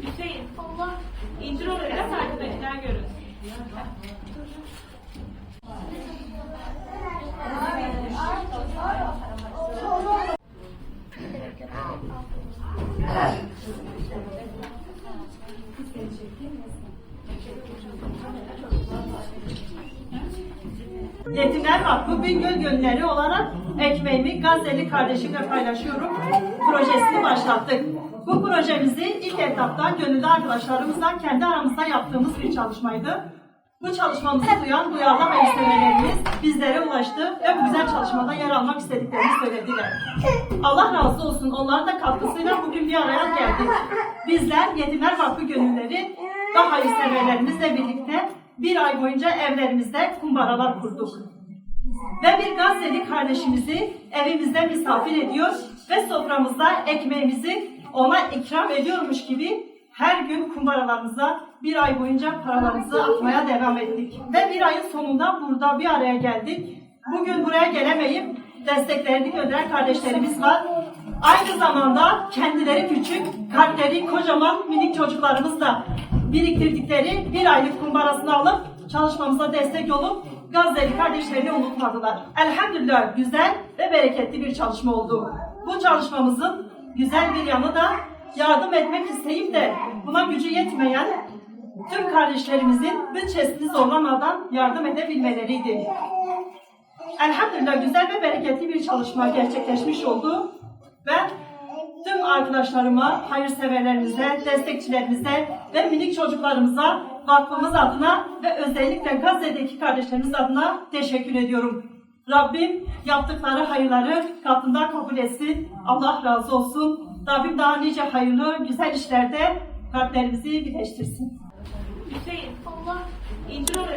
Hüseyin, Allah incir olur ya takiptekiler görür. Yetimler Vakfı Bingöl Gönülleri olarak ekmeğimi Gazze'li kardeşimle paylaşıyorum. Projesini başlattık. Bu projemizi ilk etapta gönüllü arkadaşlarımızla kendi aramızda yaptığımız bir çalışmaydı. Bu çalışmamızı duyan duyarlı hayırseverlerimiz bizlere ulaştı ve bu güzel çalışmada yer almak istediklerini söylediler. Allah razı olsun, onların da katkısıyla bugün bir araya geldik. Bizler Yetimler Vakfı Gönülleri ve hayırseverlerimizle birlikte bir ay boyunca evlerimizde kumbaralar kurduk. Ve bir Gazze'li kardeşimizi evimizde misafir ediyor ve soframızda ekmeğimizi ona ikram ediyormuş gibi her gün kumbaralarımıza bir ay boyunca paralarımızı atmaya devam ettik. Ve bir ayın sonunda burada bir araya geldik. Bugün buraya gelemeyip desteklerini gönderen kardeşlerimiz var. Aynı zamanda kendileri küçük, kalpleri kocaman minik çocuklarımız da biriktirdikleri bir aylık kumbarasını alıp çalışmamıza destek olup Gazze'li kardeşlerini unutmadılar. Elhamdülillah güzel ve bereketli bir çalışma oldu. Bu çalışmamızın güzel bir yanı da yardım etmek isteyip de buna gücü yetmeyen tüm kardeşlerimizin bütçesini zorlamadan yardım edebilmeleriydi. Elhamdülillah güzel ve bereketli bir çalışma gerçekleşmiş oldu ve tüm arkadaşlarıma, hayırseverlerimize, destekçilerimize ve minik çocuklarımıza vakfımız adına ve özellikle Gazze'deki kardeşlerimiz adına teşekkür ediyorum. Rabbim yaptıkları hayırları katında kabul etsin. Allah razı olsun. Rabbim daha nice hayırlı, güzel işlerde kalplerimizi birleştirsin. Hüseyin, Allah incir olur